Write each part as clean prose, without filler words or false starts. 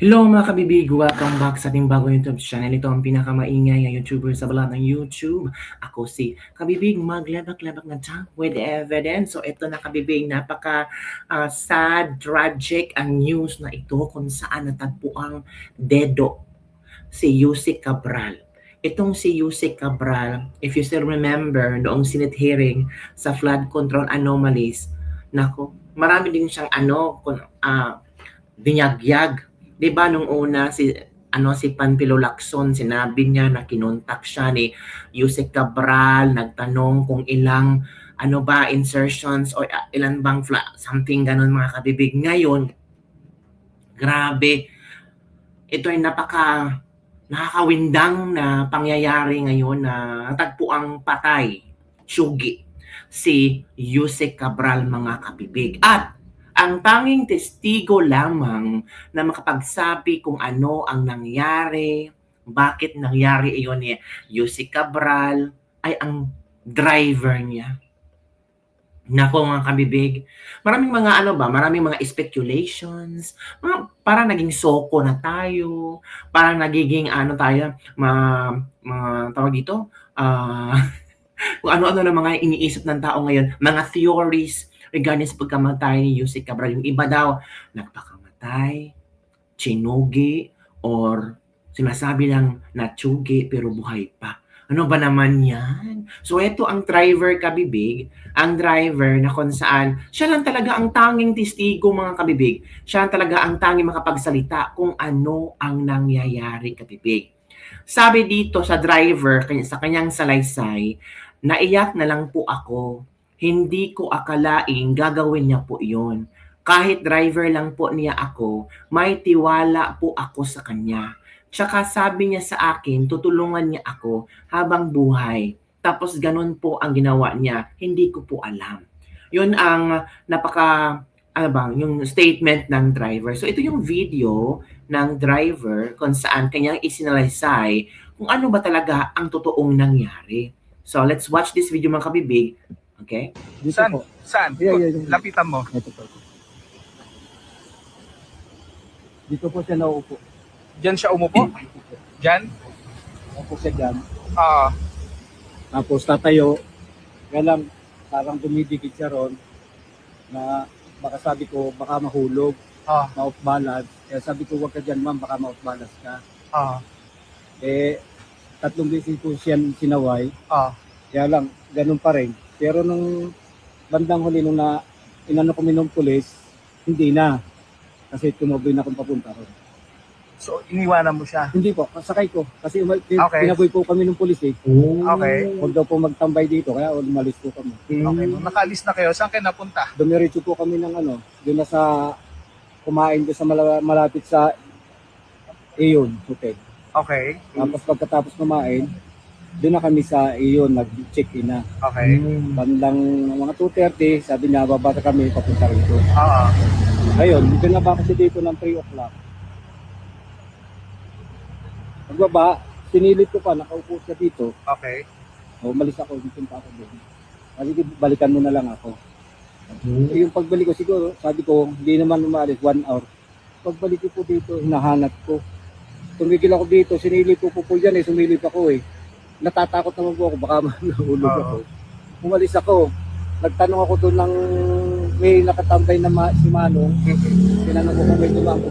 Hello mga kabibig! Welcome back sa ating bagong YouTube channel. Ito ang pinakamaingay na YouTuber sa balat ng YouTube. Ako si Kabibig, maglabak-labak na talk with evidence. So ito na kabibig, napaka sad, tragic ang news na ito kung saan natagpo ang dedo si Yusek Cabral. Itong si Yusek Cabral, if you still remember, noong Senate hearing sa flood control anomalies, nako, marami din siyang binyagyag. 'Di ba nung una si Panfilo Lacson, sinabi niya na kinontak siya ni Yusek Cabral, nagtanong kung ilang insertions or ilan bang something ganun mga kabibig. Ngayon, grabe, ito ay nakakawindang na pangyayari ngayon na natagpo ang patay, syugi, si Yusek Cabral mga kabibig. At ang tanging testigo lamang na makapagsabi kung ano ang nangyari, bakit nangyari iyon ni Yusek Cabral, ay ang driver niya. Nako mga kabibig, maraming mga speculations, parang naging soko na tayo, parang nagiging tawag dito, kung ano-ano na mga iniisip ng tao ngayon, mga theories regarding sa pagkamatay ni Yusek Cabral. Yung iba daw, nagpakamatay, chinugi, or sinasabi lang natsugi pero buhay pa. Ano ba naman yan? So ito ang driver kabibig, ang driver na kung saan siya lang talaga ang tanging testigo mga kabibig. Siya lang talaga ang tanging makapagsalita kung ano ang nangyayari kabibig. Sabi dito sa driver, sa kanyang salaysay, naiyak na lang po ako. Hindi ko akalaing gagawin niya po yun. Kahit driver lang po niya ako, may tiwala po ako sa kanya. Tsaka sabi niya sa akin, tutulungan niya ako habang buhay. Tapos ganun po ang ginawa niya, hindi ko po alam. Yun ang yung statement ng driver. So ito yung video ng driver kung saan kanyang isinalaysay kung ano ba talaga ang totoong nangyari. So let's watch this video mga kabibig. Okay? Dito Saan? po. Saan? Yeah. Lapitan mo. Ito po. Dito po siya nauupo. Diyan siya umupo? Diyan? Nauupo siya dyan. Tapos tatayo. Kaya lang, parang dumidikit siya ron na baka sabi ko, baka mahulog, ma-off balance. Kaya sabi ko, wag ka dyan ma'am, baka ma-off balance ka. Tatlong beses ko siya sinaway. Kaya lang, ganun pa rin. Pero nung bandang huli nung inano kami ng pulis, hindi na. Kasi tumaboy na akong papunta ron. So, iniwanan mo siya? Hindi po, kasakay ko. Kasi pinaboy po kami ng pulis eh. Okay. Huwag daw po magtambay dito, kaya umalis po kami. Okay. Nung nakaalis na kayo, saan kayo napunta? Dumiretso po kami ng doon na sa kumain doon sa malapit sa Iyon Hotel. Okay. Tapos pagkatapos kumain, doon na kami sa Iyon, nag-check-in na. Okay. Bandang mga 2:30, sabi niya, babata kami, papunta rito. Ayun, dito na ba kasi dito ng 3 o'clock. Pagbaba, sinilip ko pa, nakaupo siya dito. Okay. Umalis ako, punta ako doon. Sabi ko, balikan mo na lang ako. Yung pagbalik ko siguro, sabi ko, hindi naman umalis, 1 hour. Pagbalik ko po dito, hinahanap ko. Tumigil ako dito, sinilip ko po dyan sumilip ako eh. Natatakot naman po ako, baka mahulog ako. Umalis ako, nagtanong ako doon ng may nakatambay na si Manong. Tinanong ko kung may dumang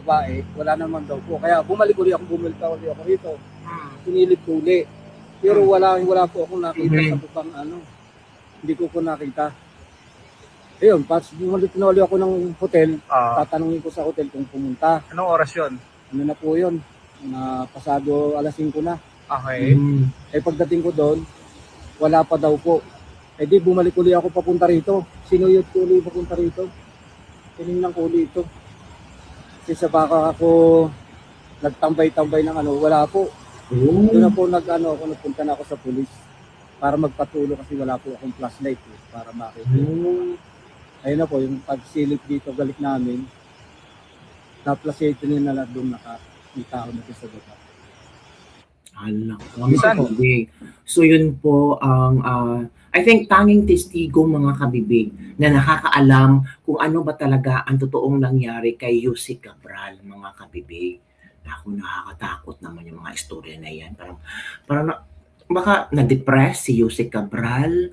babae, wala naman daw po. Kaya bumalik ulit ako rito. Sinilip ko ulit. Pero wala po akong nakita sa bukang Hindi ko nakita. Ayun, bumalik na ulit ako ng hotel. Tatanungin ko sa hotel kung pumunta. Anong oras yun? Ano na po yun? Pasado alas 5 na. Okay. Pagdating ko doon, wala pa daw po. Di bumalik ulit ako papunta rito. Sinuyot ko ulit papunta rito. Tinignan ko ulit ito. Kasi sa baka ako nagtambay-tambay ng wala po. Doon na po nagpunta na ako sa pulis para magpatulo kasi wala po akong flashlight para makita. Ayun na po, yung pagsilip dito, balik namin, na-flashlight nila na doon nakakita ako na sa baba. Hala, Saan? kabibig. So yun po ang I think tanging testigo mga kabibig na nakakaalam kung ano ba talaga ang totoong nangyari kay Yusek Cabral mga kabibig. Naku, nakakatakot naman yung mga istorya na yan. Parang baka na-depress si Yusek Cabral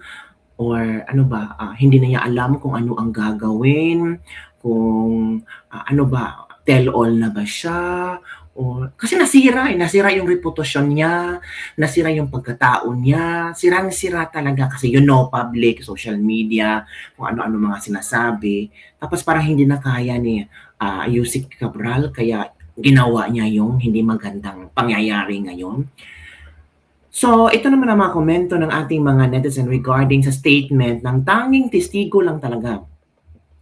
or ano ba, hindi na niya alam kung ano ang gagawin, kung ano ba, tell-all na ba siya, o kasi nasira yung reputasyon niya, nasira yung pagkatao niya, sirang-sira talaga kasi public, social media, kung ano-ano mga sinasabi. Tapos parang hindi na kaya ni Yusek Cabral kaya ginawa niya yung hindi magandang pangyayari ngayon. So, ito naman ang mga komento ng ating mga netizen regarding sa statement ng tanging testigo lang talaga.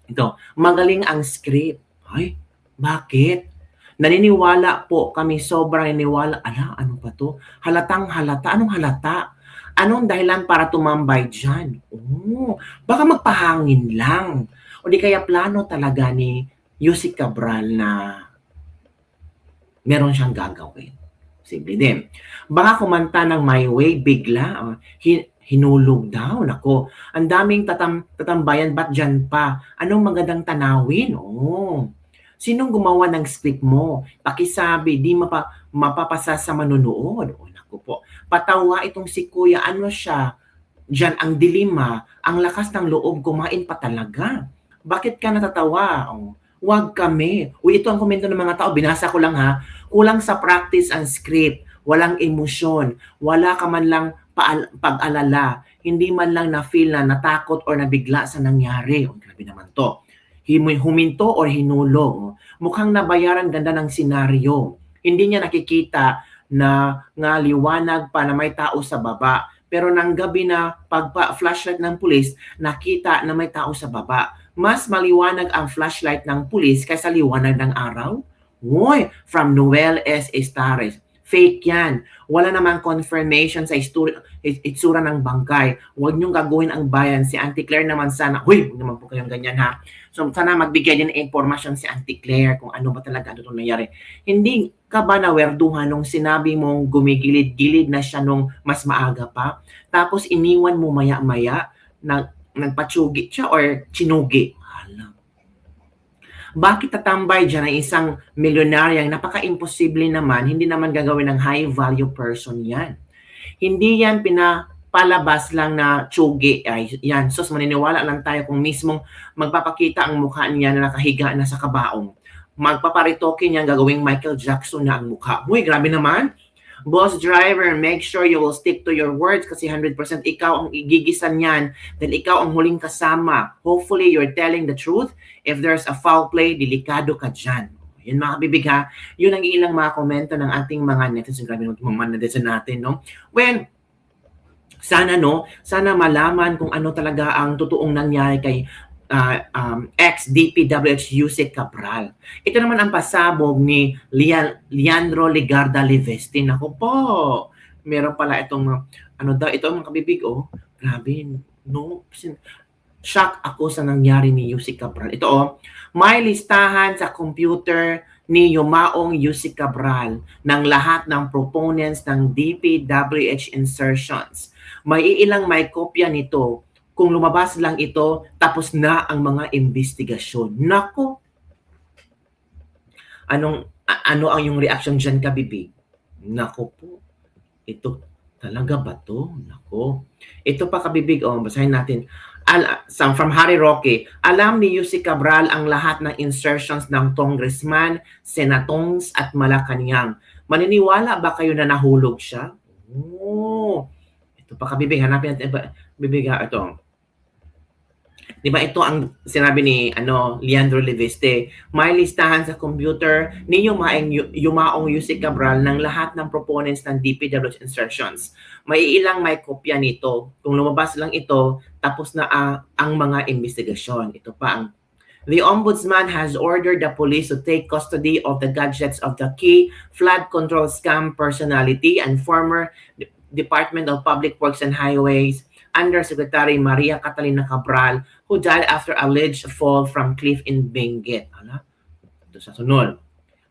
Ito, magaling ang script. Ay, bakit? Naniniwala po kami, sobrang naniniwala. Ala, ano pa to? Halatang halata. Anong halata? Anong dahilan para tumambay dyan? Oh, baka magpahangin lang. O di kaya plano talaga ni Yusek Cabral na meron siyang gagawin. Simple din. Baka kumanta ng My Way bigla, hinulog daw. Nako, ang daming tatambayan, ba't dyan pa? Anong magandang tanawin? Oh. Sinong gumawa ng script mo? Pakisabi, di mapapasa sa manunood. Oh, nako po. Patawa itong si Kuya, ano siya? Diyan ang dilima, ang lakas ng loob, kumain pa talaga. Bakit ka natatawa? Oh, wag kami. Uy, ito ang komento ng mga tao, binasa ko lang ha. Kulang sa practice ang script, walang emosyon, wala ka man lang pag-alala, hindi man lang na-feel na natakot or nabigla sa nangyari. Oh, grabe naman to. Huminto or hinulog. Mukhang nabayaran ganda ng senaryo. Hindi niya nakikita na nga liwanag pa na may tao sa baba. Pero nang gabi na pagpa-flashlight ng pulis, nakita na may tao sa baba. Mas maliwanag ang flashlight ng pulis kaysa liwanag ng araw? Uy, from Noel S. Estares. Fake yan. Wala namang confirmation sa itsura ng bangkay. Huwag niyong gagawin ang bayan. Si Auntie Claire naman sana. Huy, huwag naman po kayong ganyan ha. So sana magbigay din ng impormasyon si Auntie Claire kung ano ba talaga ito nangyari. Hindi ka ba nawerduhan nung sinabi mong gumigilid-gilid na siya nung mas maaga pa? Tapos iniwan mo maya-maya na nagpatsugi siya or chinugi? Hala. Bakit tatambay dyan ang isang milyonaryang napaka-imposible naman, hindi naman gagawin ng high-value person yan. Hindi yan pinapalabas lang na tsugi. Ay, yan, sus, maniniwala lang tayo kung mismong magpapakita ang mukha niya na nakahiga na sa kabaong. Magpaparitoke niya gagawing Michael Jackson na ang mukha. Uy, grabe naman. Boss driver, make sure you will stick to your words kasi 100% ikaw ang igigisan niyan dahil ikaw ang huling kasama. Hopefully, you're telling the truth. If there's a foul play, delikado ka dyan. Yun mga kabibig ha. Yun ang ilang mga komento ng ating mga netizen. Grabe ng mga netizen natin, no? When, sana malaman kung ano talaga ang totoong nangyari kay ex-DPWH Yusek Cabral. Ito naman ang pasabog ni Leandro Legarda Livestin. Ako po, meron pala itong, ito ang mga kabibig, grabe, no, shock ako sa nangyari ni Yusek Cabral. Ito, may listahan sa computer ni Yumaong Yusek Cabral ng lahat ng proponents ng DPWH insertions. May kopya nito. Kung lumabas lang ito, tapos na ang mga investigasyon. Nako! Ano ang yung reaction dyan, kabibig? Nako po. Ito, talaga ba to? Nako. Ito pa, kabibig, basahin natin. From Harry Roque, alam ni Yusek Cabral ang lahat ng insertions ng congressman, senators at Malacanang. Maniniwala ba kayo na nahulog siya? Oh, ito pa, kabibig, hanapin natin. Bibig, ito. Di ba ito ang sinabi ni Leandro Liveste, may listahan sa computer ni Yumaong Yusek Cabral ng lahat ng proponents ng DPWH insertions. May kopya nito. Kung lumabas lang ito, tapos na ang mga investigasyon. Ito pa ang the Ombudsman has ordered the police to take custody of the gadgets of the key flood control scam personality and former Department of Public Works and Highways Undersecretary Maria Catalina Cabral, who died after alleged fall from cliff in Benguet. Ito sa sunod.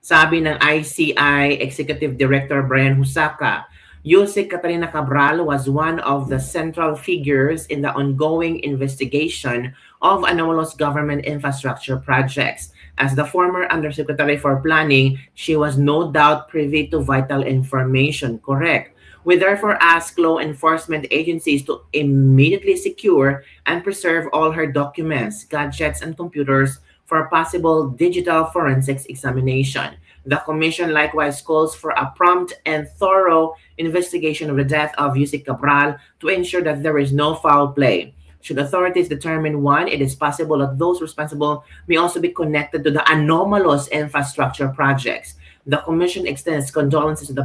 Sabi ng ICI Executive Director Brian Husaka, Yusek Catalina Cabral was one of the central figures in the ongoing investigation of anomalous government infrastructure projects. As the former Undersecretary for Planning, she was no doubt privy to vital information, correct? We therefore ask law enforcement agencies to immediately secure and preserve all her documents, gadgets, and computers for possible digital forensics examination. The Commission likewise calls for a prompt and thorough investigation of the death of Yusek Cabral to ensure that there is no foul play. Should authorities determine one, it is possible that those responsible may also be connected to the anomalous infrastructure projects. The Commission extends condolences to the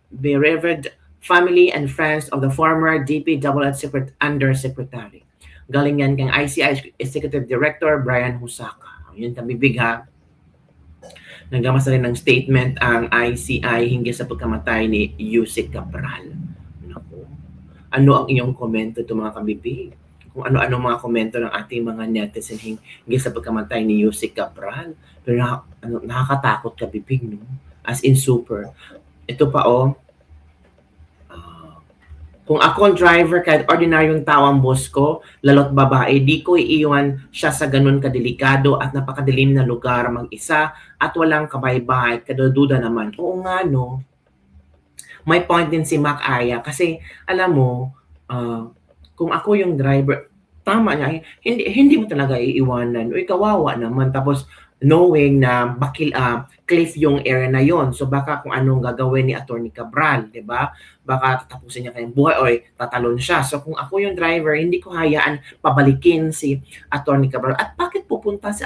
bereaved family and friends of the former DPWH Undersecretary. Galing yan kay ICI Executive Director Brian Husaka. Yun kabibig ha. Naglamas na rin ng statement ang ICI hinggil sa pagkamatay ni Yusek Cabral. Naku. Ano ang iyong komento ito mga kabibig? Kung ano-ano mga komento ng ating mga netizen hinggil sa pagkamatay ni Yusek Cabral. Pero nakakatakot kabibig, no? As in super. Ito pa kung ako ang driver kahit ordinaryong tao ang boss ko, lalo't babae, di ko iiwan siya sa ganun kadelikado at napakadilim na lugar mag-isa at walang kabaybay, kadududa naman. Oo nga, no? May point din si Mac Aya kasi alam mo, kung ako yung driver, tama niya, hindi mo talaga iiwanan. Uy, kawawa naman. Tapos, knowing na cliff yung area na yon. So baka kung anong gagawin ni Attorney Cabral, 'di ba? Baka tatapusin niya kayong buhay o tatalon siya. So kung ako yung driver, hindi ko hayaan pabalikin si Attorney Cabral. At bakit pupunta si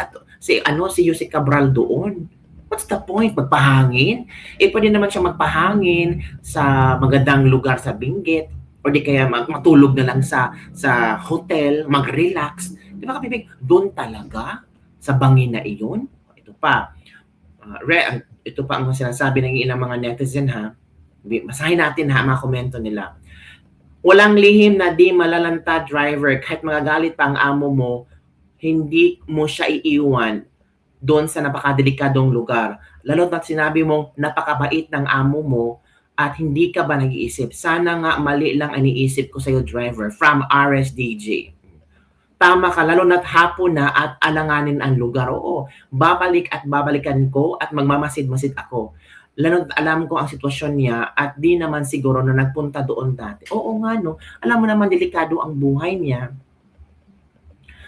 Yusek Cabral doon? What's the point? Magpahangin? Pwede naman siya magpahangin sa magandang lugar sa Benguet o di kaya matulog na lang sa hotel, mag-relax. Di ba kapibig? Doon talaga? Sa bangin na iyon? Ito pa. Ito pa ang sinasabi ng ilang mga netizen ha. Basahin natin ha, mga komento nila. Walang lihim na di malalanta driver kahit magagalit pa ang amo mo, hindi mo siya iiwan doon sa napakadelikadong lugar. Lalo na sinabi mong napakabait ng amo mo at hindi ka ba nag-iisip? Sana nga mali lang ang iniisip ko sa'yo driver from RSDJ. Tama ka, lalo na't hapon na at alanganin ang lugar. Oo, babalik at babalikan ko at magmamasid-masid ako. Lalo na't alam ko ang sitwasyon niya at di naman siguro na nagpunta doon dati. Oo nga, no? Alam mo naman, delikado ang buhay niya.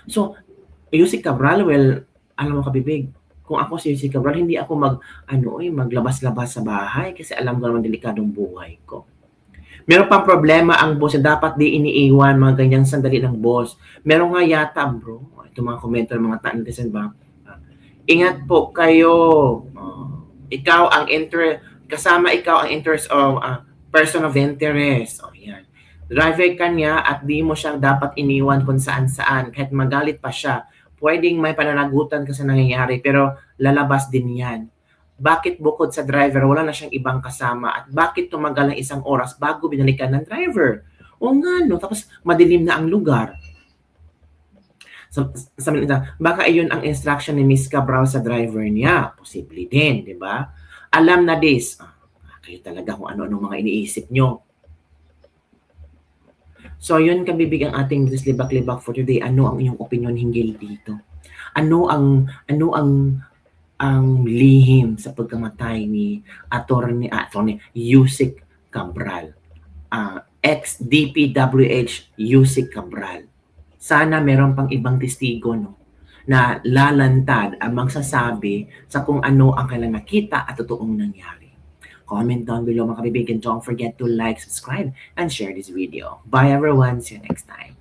So, Yusek Cabral, well, alam mo kabibig, kung ako si Yusek Cabral, hindi ako maglabas-labas sa bahay kasi alam ko naman delikadong buhay ko. Meron pang problema ang boss na dapat di iniiwan mga ganyang sandali ng boss. Meron nga yata, bro. Ito mga komento ng mga netizen ba? Ingat po kayo. Ikaw ang kasama ikaw ang interest of person of interest. Yan. Driver ka niya at di mo siya dapat iniwan kung saan-saan. Kahit magalit pa siya. Pwedeng may pananagutan kasi nangyayari pero lalabas din yan. Bakit bukod sa driver, wala na siyang ibang kasama? At bakit tumagal ng 1 oras bago binalikan ng driver? O nga, no? Tapos madilim na ang lugar. Baka iyon ang instruction ni Miss Cabral sa driver niya. Posible din, di ba? Alam na this. Kayo talaga kung ano-ano mga iniisip nyo. So, yun kabibig ang ating libak-libak for today. Ano ang iyong opinion hinggil dito? Ano ang lihim sa pagkamatay ni Attorney Yusek Cabral, ex-DPWH Yusek Cabral. Sana meron pang ibang testigo na lalantad ang magsasabi sa kung ano ang kailang nakita at totoong nangyari. Comment down below mga kabibig and don't forget to like, subscribe, and share this video. Bye everyone, see you next time.